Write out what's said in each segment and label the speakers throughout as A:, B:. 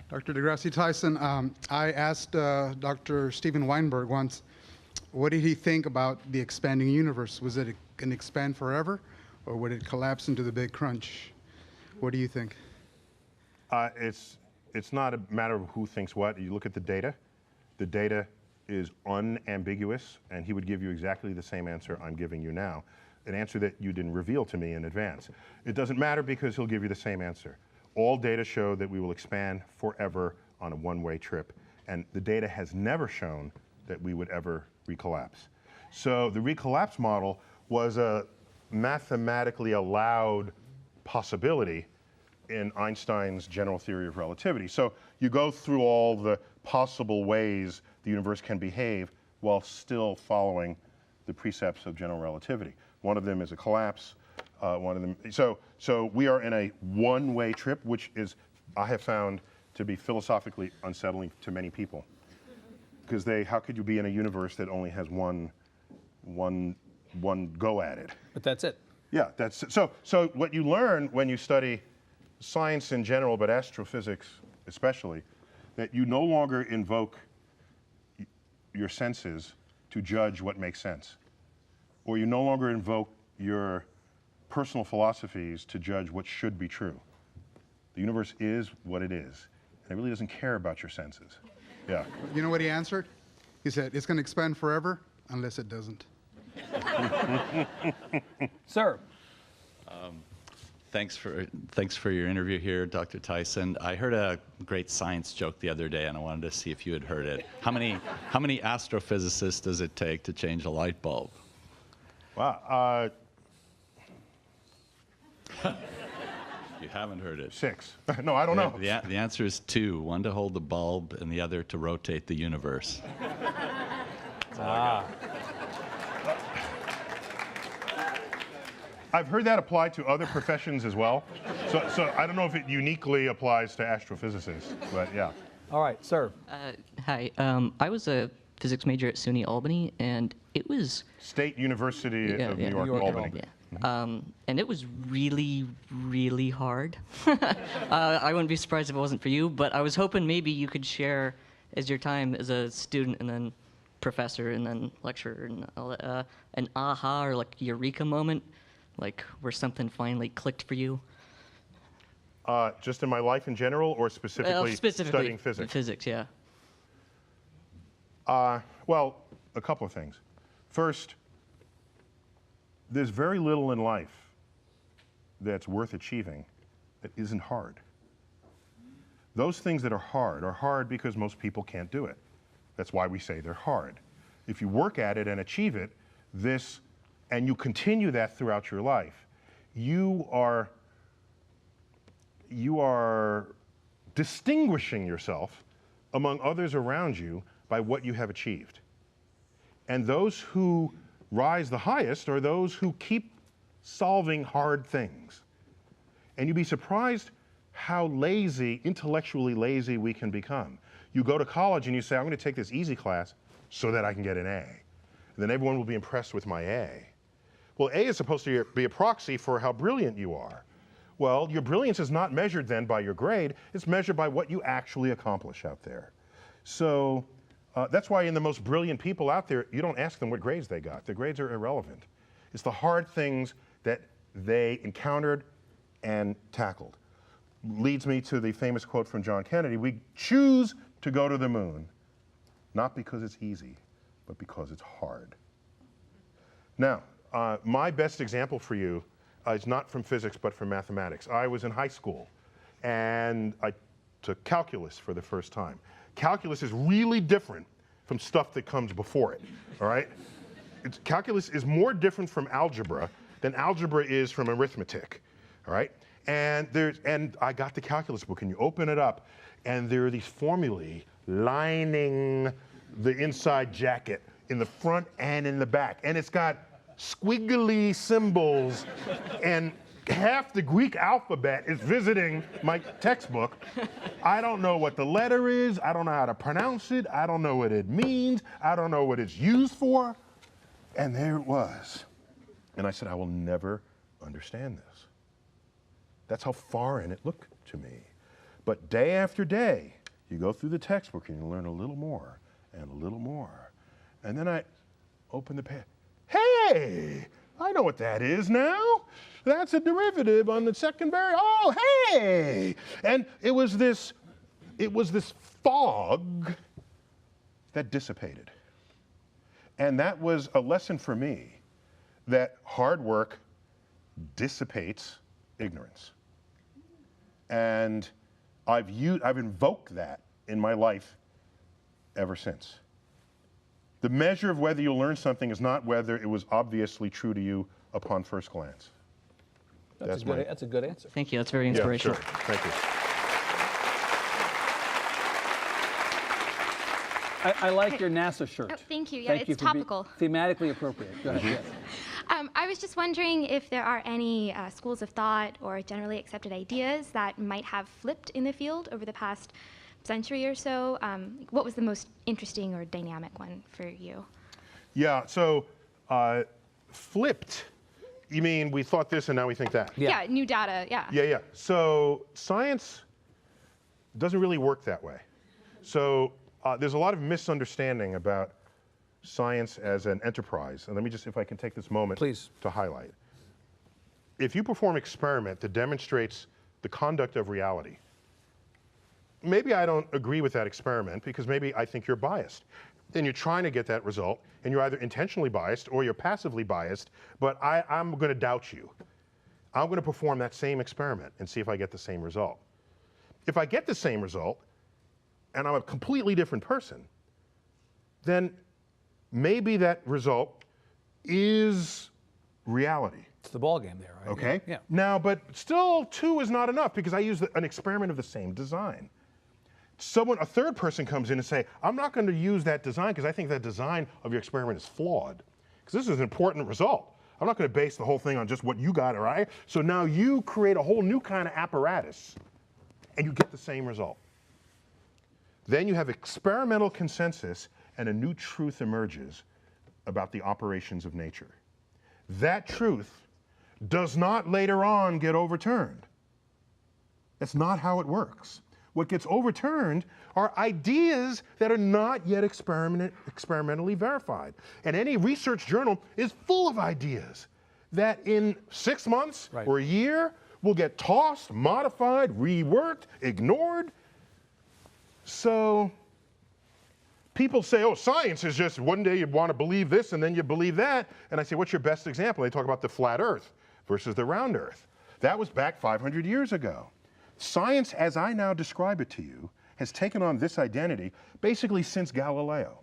A: Dr. deGrasse Tyson, I asked Dr. Steven Weinberg once, what did he think about the expanding universe? Was it going to expand forever, or would it collapse into the Big Crunch? What do you think?
B: It's not a matter of who thinks what. You look at the data. The data is unambiguous, and he would give you exactly the same answer I'm giving you now, an answer that you didn't reveal to me in advance. It doesn't matter because he'll give you the same answer. All data show that we will expand forever on a one-way trip, and the data has never shown that we would ever recollapse. So the recollapse model was a mathematically allowed possibility in Einstein's general theory of relativity. So you go through all the possible ways the universe can behave while still following the precepts of general relativity. One of them is a collapse. So we are in a one-way trip, which is, I have found to be philosophically unsettling to many people. Because how could you be in a universe that only has one go at it?
C: But that's it.
B: Yeah, so what you learn when you study science in general, but astrophysics especially, that you no longer invoke your senses to judge what makes sense. Or you no longer invoke your personal philosophies to judge what should be true. The universe is what it is, and it really doesn't care about your senses. Yeah.
A: You know what he answered? He said, it's going to expand forever unless it doesn't.
C: Sir.
D: Thanks for your interview here, Dr. Tyson. I heard a great science joke the other day, and I wanted to see if you had heard it. How many astrophysicists does it take to change a light bulb?
B: Wow.
D: You haven't heard it.
B: 6. No, I don't know.
D: The answer is 2. One to hold the bulb, and the other to rotate the universe.
B: I've heard that apply to other professions as well. So I don't know if it uniquely applies to astrophysicists, but yeah.
C: All right, sir.
E: Hi. I was a physics major at SUNY Albany, and it was...
B: State University of New York, Albany.
E: Yeah. And it was really, really hard. I wouldn't be surprised if it wasn't for you, but I was hoping maybe you could share as your time as a student and then professor and then lecturer and all that, an aha or like eureka moment, like where something finally clicked for you.
B: Just in my life in general, or specifically studying physics?
E: Physics, yeah.
B: Well, a couple of things. First, there's very little in life that's worth achieving that isn't hard. Those things that are hard because most people can't do it. That's why we say they're hard. If you work at it and achieve it, and you continue that throughout your life, you are distinguishing yourself among others around you by what you have achieved. And those who rise the highest are those who keep solving hard things. And you'd be surprised how lazy, intellectually lazy we can become. You go to college and you say, I'm going to take this easy class so that I can get an A. And then everyone will be impressed with my A. Well, A is supposed to be a proxy for how brilliant you are. Well, your brilliance is not measured then by your grade, it's measured by what you actually accomplish out there. So that's why in the most brilliant people out there, you don't ask them what grades they got. Their grades are irrelevant. It's the hard things that they encountered and tackled. Leads me to the famous quote from John Kennedy, we choose to go to the moon, not because it's easy, but because it's hard. Now, my best example for you is not from physics, but from mathematics. I was in high school, and I took calculus for the first time. Calculus is really different from stuff that comes before it, all right? Calculus is more different from algebra than algebra is from arithmetic, all right? And I got the calculus book, and you open it up, and there are these formulae lining the inside jacket in the front and in the back. And it's got squiggly symbols, and half the Greek alphabet is visiting my textbook. I don't know what the letter is. I don't know how to pronounce it. I don't know what it means. I don't know what it's used for. And there it was. And I said, I will never understand this. That's how foreign it looked to me. But day after day, you go through the textbook and you learn a little more and a little more. And then I open the page. Hey, I know what that is now. That's a derivative on the second variable. Oh, hey! And it was this fog that dissipated. And that was a lesson for me that hard work dissipates ignorance. And I've invoked that in my life ever since. The measure of whether you'll learn something is not whether it was obviously true to you upon first glance.
C: That's a good answer.
E: Thank you. That's very inspirational.
B: Yeah, sure. Thank you.
C: I like your NASA shirt.
F: Oh, thank you. Yeah,
C: Thank
F: it's
C: you for being
F: topical.
C: thematically appropriate. Go ahead. Yes.
F: I was just wondering if there are any schools of thought or generally accepted ideas that might have flipped in the field over the past century or so. What was the most interesting or dynamic one for you?
B: Yeah, so flipped, you mean we thought this and now we think that?
C: Yeah.
F: Yeah, new data, yeah.
B: Yeah. So science doesn't really work that way. So there's a lot of misunderstanding about science as an enterprise. And let me just, if I can take this moment
C: Please.
B: to highlight. If you perform an experiment that demonstrates the conduct of reality, maybe I don't agree with that experiment because maybe I think you're biased. And you're trying to get that result, and you're either intentionally biased or you're passively biased, but I'm going to doubt you. I'm going to perform that same experiment and see if I get the same result. If I get the same result, and I'm a completely different person, then maybe that result is reality.
C: It's the ball game there, right?
B: Okay?
C: Yeah.
B: Now, but still 2 is not enough because I use an experiment of the same design. A third person comes in and say, I'm not going to use that design because I think that design of your experiment is flawed. Because this is an important result. I'm not going to base the whole thing on just what you got, all right? So now you create a whole new kind of apparatus and you get the same result. Then you have experimental consensus and a new truth emerges about the operations of nature. That truth does not later on get overturned. That's not how it works. What gets overturned are ideas that are not yet experimentally verified. And any research journal is full of ideas that in 6 months or a year will get tossed, modified, reworked, ignored. So people say, oh, science is just one day you want to believe this and then you believe that. And I say, what's your best example? They talk about the flat earth versus the round earth. That was back 500 years ago. Science, as I now describe it to you, has taken on this identity basically since Galileo,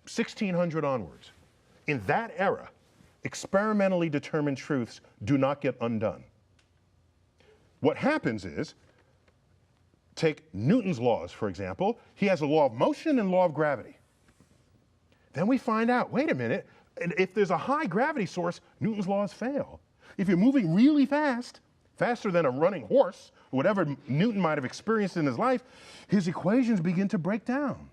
B: 1600 onwards. In that era, experimentally determined truths do not get undone. What happens is, take Newton's laws, for example. He has a law of motion and law of gravity. Then we find out, wait a minute, if there's a high gravity source, Newton's laws fail. If you're moving really fast, faster than a running horse, whatever Newton might have experienced in his life, his equations begin to break down.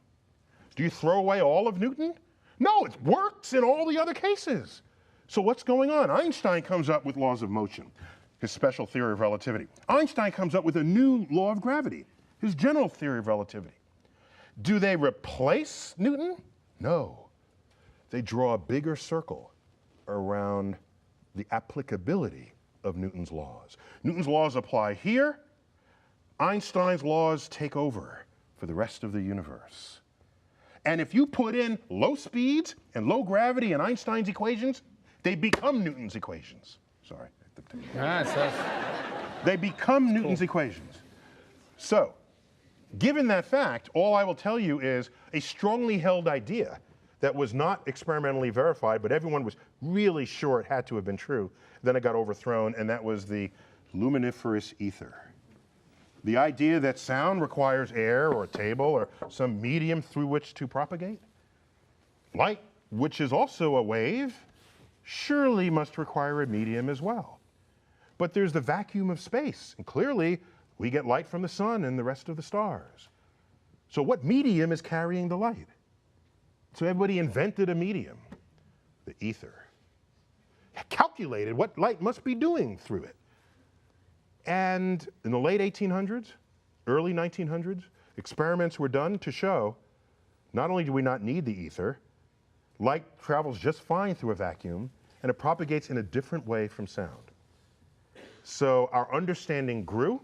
B: Do you throw away all of Newton? No, it works in all the other cases. So what's going on? Einstein comes up with laws of motion, his special theory of relativity. Einstein comes up with a new law of gravity, his general theory of relativity. Do they replace Newton? No. They draw a bigger circle around the applicability of Newton's laws. Newton's laws apply here. Einstein's laws take over for the rest of the universe. And if you put in low speeds and low gravity in Einstein's equations, they become Newton's equations. Sorry. They become Newton's equations. So, given that fact, all I will tell you is a strongly held idea that was not experimentally verified, but everyone was really sure it had to have been true. Then it got overthrown, and that was the luminiferous ether. The idea that sound requires air or a table or some medium through which to propagate. Light, which is also a wave, surely must require a medium as well. But there's the vacuum of space, and clearly we get light from the sun and the rest of the stars. So what medium is carrying the light? So everybody invented a medium, the ether. Calculated what light must be doing through it. And in the late 1800s, early 1900s, experiments were done to show not only do we not need the ether, light travels just fine through a vacuum, and it propagates in a different way from sound. So our understanding grew,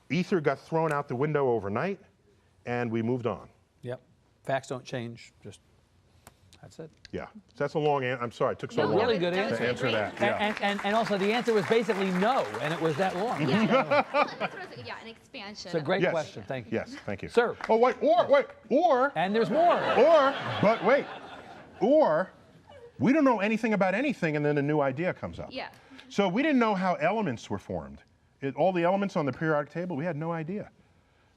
B: ether got thrown out the window overnight, and we moved on.
C: Yep. Facts don't change. Just that's it.
B: Yeah, so that's a long answer. I'm sorry, it took so
C: No,
B: long
C: really good
B: to
C: answer.
B: answer that. Yeah.
C: And also the answer was basically no, and it was that long.
F: That's what I was thinking. Yeah, an expansion.
C: It's a great
B: Yes.
C: question. Thank you.
B: Yes, thank you.
C: Sir.
B: Oh, wait, or,
C: And there's more.
B: but wait, or we don't know anything about anything, and then a new idea comes up.
F: Yeah.
B: So we didn't know how elements were formed. All the elements on the periodic table, we had no idea.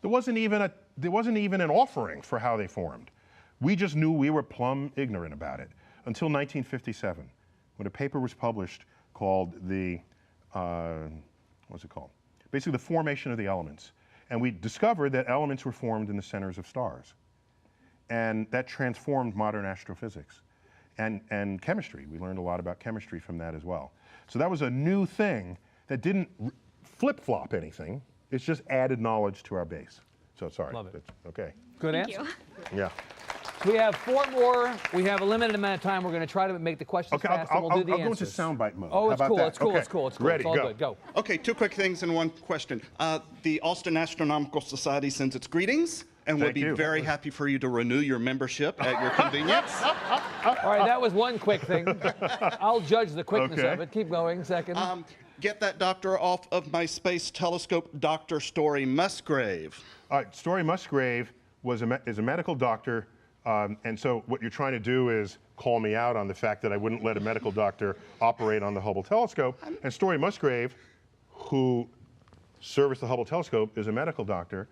B: There wasn't even an offering for how they formed. We just knew we were plumb ignorant about it until 1957, when a paper was published called what's it called? Basically, the formation of the elements. And we discovered that elements were formed in the centers of stars. And that transformed modern astrophysics and chemistry. We learned a lot about chemistry from that as well. So that was a new thing that didn't flip-flop anything. It's just added knowledge to our base. So sorry.
C: Love it.
B: Okay.
C: Good
F: Thank
C: answer.
F: you.
B: Yeah.
C: We have 4 more. We have a limited amount of time. We're going to try to make the questions
B: Okay,
C: fast, and we'll do the
B: I'll go into
C: answers.
B: soundbite mode.
C: Oh,
B: How
C: it's
B: about
C: cool.
B: that?
C: It's cool.
B: Okay.
C: It's cool. It's cool.
B: Ready,
C: It's all
B: go.
C: good. Go.
G: Okay, 2 quick things and 1 question. The Austin Astronomical Society sends its greetings and would
B: Thank
G: be
B: you.
G: very happy for you to renew your membership at your convenience.
C: All right, that was one quick thing. I'll judge the quickness
B: Okay.
C: of it. Keep going. Second.
G: Get that doctor off of my space telescope, Dr. Story Musgrave.
B: All right, Story Musgrave is a medical doctor, and so what you're trying to do is call me out on the fact that I wouldn't let a medical doctor operate on the Hubble telescope. And Story Musgrave, who serviced the Hubble telescope, is a medical doctor.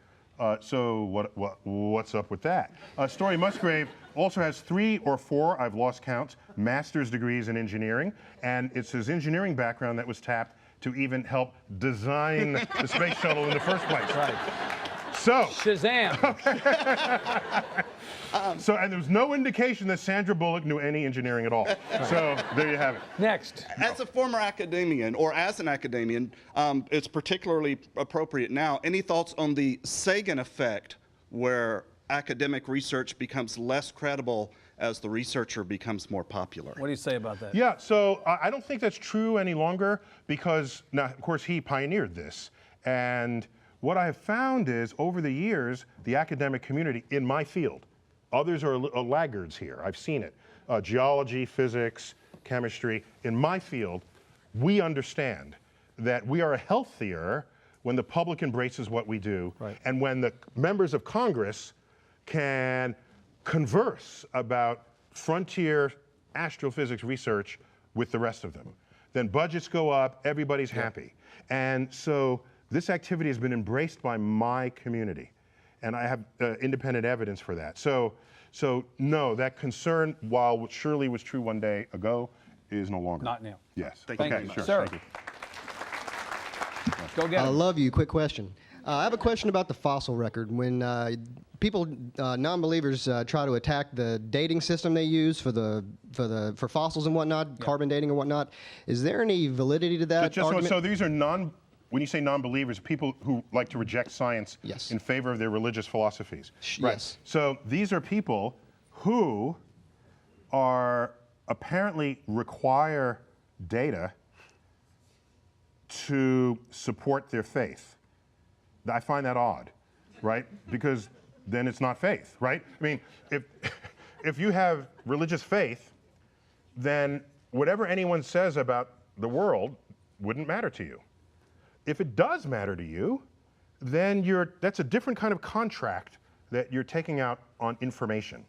B: So what's up with that? Story Musgrave also has 3 or 4, I've lost count, master's degrees in engineering, and it's his engineering background that was tapped to even help design the space shuttle in the first place.
C: Right.
B: So,
C: Shazam.
B: and there was no indication that Sandra Bullock knew any engineering at all. So there you have it.
C: Next.
G: As a former academician, or as an academician, it's particularly appropriate now. Any thoughts on the Sagan effect, where academic research becomes less credible as the researcher becomes more popular?
C: What do you say about that?
B: Yeah, so I don't think that's true any longer because, now, of course, he pioneered this. And what I have found is, over the years, the academic community in my field, others are laggards here, I've seen it, geology, physics, chemistry, in my field, we understand that we are healthier when the public embraces what we do,
C: Right.
B: and when the members of Congress can converse about frontier astrophysics research with the rest of them. Then budgets go up, everybody's happy. And so this activity has been embraced by my community, and I have independent evidence for that. So no, that concern, while surely was true one day ago, is no longer.
C: Not now.
B: Yes.
G: Thank you
B: okay,
G: very much.
B: sure.
C: Sir.
B: Thank you.
C: Go get
H: I
C: it.
H: love you. Quick question. I have a question about the fossil record. When people, non-believers, try to attack the dating system they use for fossils and whatnot, carbon dating and whatnot, is there any validity to that argument?
B: So these are when you say non-believers, people who like to reject science
H: Yes.
B: in favor of their religious philosophies.
H: Yes.
B: So these are people who are apparently require data to support their faith. I find that odd, right? Because then it's not faith, right? I mean, if you have religious faith, then whatever anyone says about the world wouldn't matter to you. If it does matter to you, then that's a different kind of contract that you're taking out on information.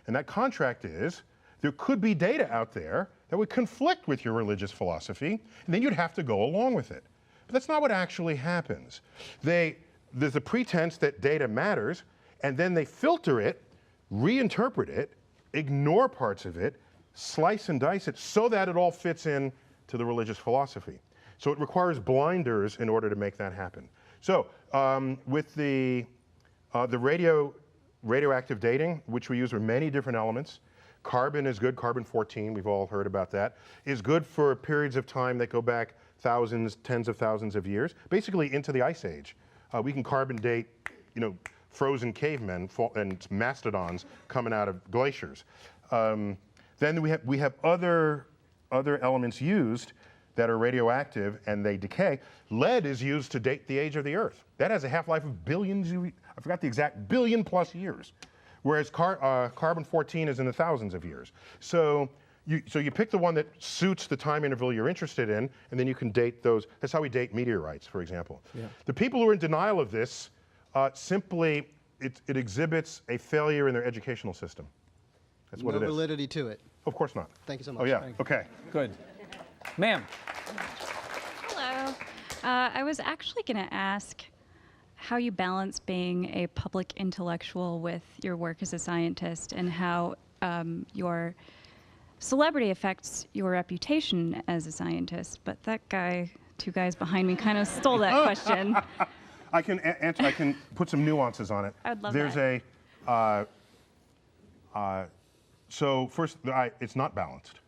B: And that contract is, there could be data out there that would conflict with your religious philosophy, and then you'd have to go along with it. But that's not what actually happens. There's a pretense that data matters, and then they filter it, reinterpret it, ignore parts of it, slice and dice it so that it all fits in to the religious philosophy. So it requires blinders in order to make that happen. So with the radioactive dating, which we use with many different elements, carbon is good, carbon-14, we've all heard about that, is good for periods of time that go back thousands, tens of thousands of years, basically into the Ice Age. We can carbon date, frozen cavemen and mastodons coming out of glaciers. Then we have other elements used that are radioactive and they decay. Lead is used to date the age of the Earth. That has a half-life of billions, I forgot the exact, billion-plus years. Whereas carbon-14 is in the thousands of years. So you pick the one that suits the time interval you're interested in, and then you can date those. That's how we date meteorites, for example. Yeah. The people who are in denial of this, simply, it exhibits a failure in their educational system. That's what it is.
H: No validity to it.
B: Of course not.
H: Thank you so much.
B: Oh, yeah, okay.
C: Good. Ma'am.
I: Hello. I was actually going to ask how you balance being a public intellectual with your work as a scientist, and how your celebrity affects your reputation as a scientist. But that guy, two guys behind me, kind of stole that question.
B: I can answer. I can put some nuances on it.
I: I'd love
B: There's
I: that.
B: So first, it's not balanced,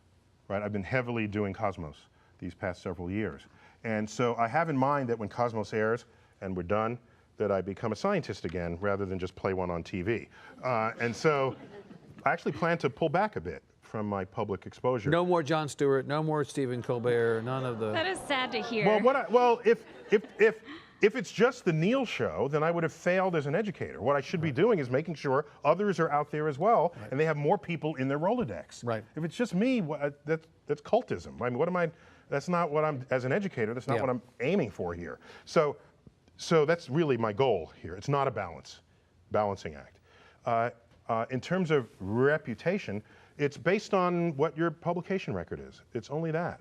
B: right? I've been heavily doing Cosmos these past several years. And so I have in mind that when Cosmos airs and we're done, that I become a scientist again rather than just play one on TV. And so I actually plan to pull back a bit from my public exposure.
C: No more Jon Stewart, no more Stephen Colbert, none of the...
I: That is sad to hear.
B: Well, if it's just the Neil show, then I would have failed as an educator. What I should be doing is making sure others are out there as well, and they have more people in their Rolodex.
C: Right.
B: If it's just me, that's cultism. I mean, that's not what I'm, as an educator, that's not what I'm aiming for here. So that's really my goal here. It's not a balancing act. In terms of reputation, it's based on what your publication record is. It's only that.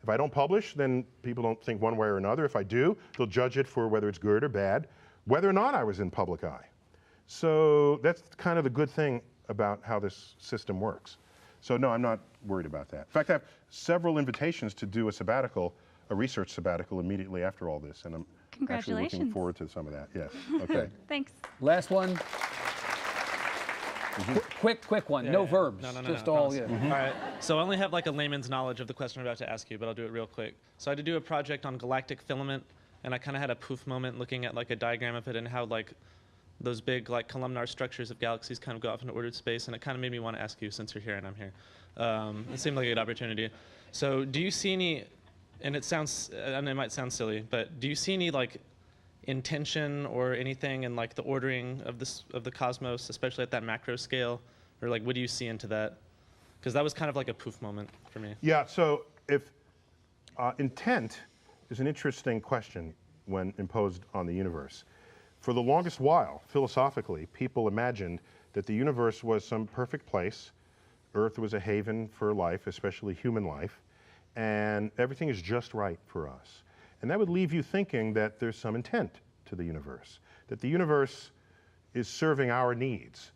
B: If I don't publish, then people don't think one way or another. If I do, they'll judge it for whether it's good or bad, whether or not I was in public eye. So that's kind of the good thing about how this system works. So no, I'm not worried about that. In fact, I have several invitations to do a research sabbatical immediately after all this, and I'm actually looking forward to some of that. Yes, okay.
I: Thanks.
C: Last one. Quick one. No verbs.
J: No,
C: just all. Yeah.
J: All right. So I only have like a layman's knowledge of the question I'm about to ask you, but I'll do it real quick. So I had to do a project on galactic filament, and I kind of had a poof moment looking at like a diagram of it and how like those big like columnar structures of galaxies kind of go off into ordered space, and it kind of made me want to ask you, since you're here and I'm here. It seemed like a good opportunity. So do you see any, and it might sound silly, but do you see any like intention or anything in like the ordering of the cosmos, especially at that macro scale, or like what do you see into that? Because that was kind of like a poof moment for me.
B: Yeah. So if intent is an interesting question when imposed on the universe. For the longest while, philosophically, people imagined that the universe was some perfect place. Earth was a haven for life, especially human life, and everything is just right for us. And that would leave you thinking that there's some intent to the universe, that the universe is serving our needs.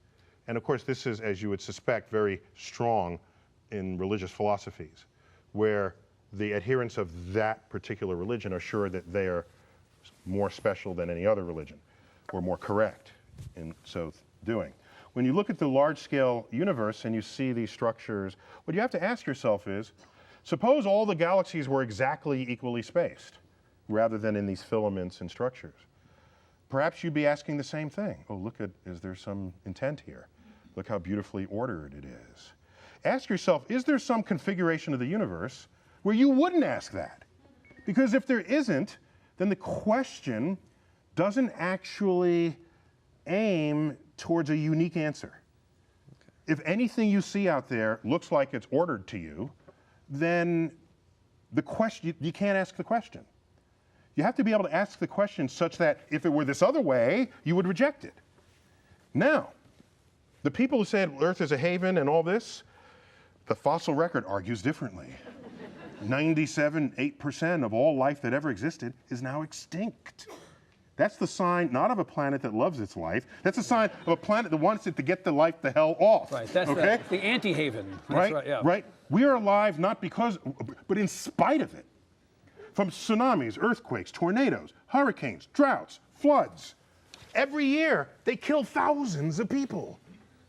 B: And of course, this is, as you would suspect, very strong in religious philosophies, where the adherents of that particular religion are sure that they are more special than any other religion, or more correct in so doing. When you look at the large-scale universe and you see these structures, what you have to ask yourself is, suppose all the galaxies were exactly equally spaced, rather than in these filaments and structures. Perhaps you'd be asking the same thing. Oh, look at, is there some intent here? Look how beautifully ordered it is. Ask yourself, is there some configuration of the universe where you wouldn't ask that? Because if there isn't, then the question doesn't actually aim towards a unique answer. Okay. If anything you see out there looks like it's ordered to you, then the question, you can't ask the question. You have to be able to ask the question such that if it were this other way, you would reject it. Now, the people who said Earth is a haven and all this, the fossil record argues differently. 97.8% of all life that ever existed is now extinct. That's the sign not of a planet that loves its life. That's a sign of a planet that wants it to get the life the hell off.
C: Right. That's
B: okay?
C: the anti-haven.
B: Right.
C: Right. Yeah.
B: Right. We are alive not because, but in spite of it. From tsunamis, earthquakes, tornadoes, hurricanes, droughts, floods. Every year, they kill thousands of people.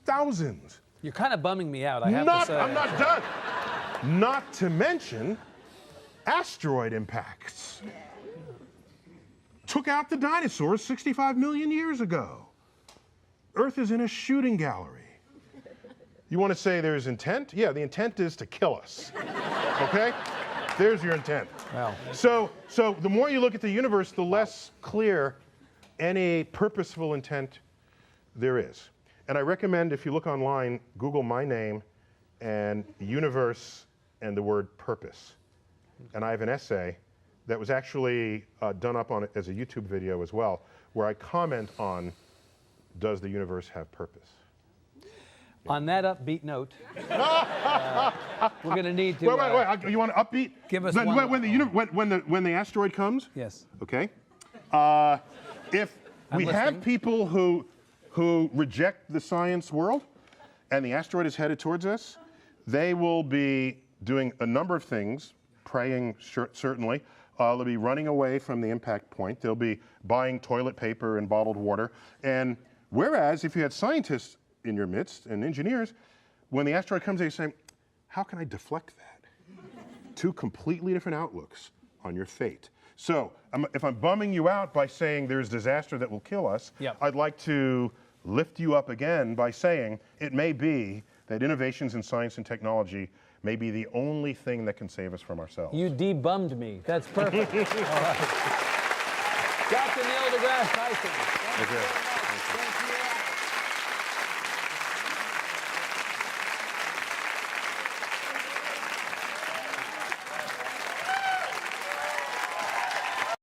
B: Thousands.
C: You're kind of bumming me out, I have to say.
B: I'm not done. Not to mention asteroid impacts. took out the dinosaurs 65 million years ago. Earth is in a shooting gallery. You want to say there's intent? Yeah, the intent is to kill us. Okay? There's your intent.
C: Wow.
B: So the more you look at the universe, the less clear any purposeful intent there is. And I recommend, if you look online, Google my name and universe and the word purpose. And I have an essay that was actually done up on it as a YouTube video as well, where I comment on, does the universe have purpose?
C: On that upbeat note, we're going to need to.
B: Wait. You want to upbeat?
C: Give us
B: when the asteroid comes.
C: Yes.
B: Okay. If we have people who reject the science world, and the asteroid is headed towards us, they will be doing a number of things, praying certainly. They'll be running away from the impact point. They'll be buying toilet paper and bottled water. And whereas if you had scientists in your midst and engineers, when the asteroid comes, they say, how can I deflect that? Two completely different outlooks on your fate. So if I'm bumming you out by saying there's disaster that will kill us, I'd like to lift you up again by saying it may be that innovations in science and technology may be the only thing that can save us from ourselves.
C: You debummed me. That's perfect. All right. Dr. Neil deGrasse Tyson.
B: Okay.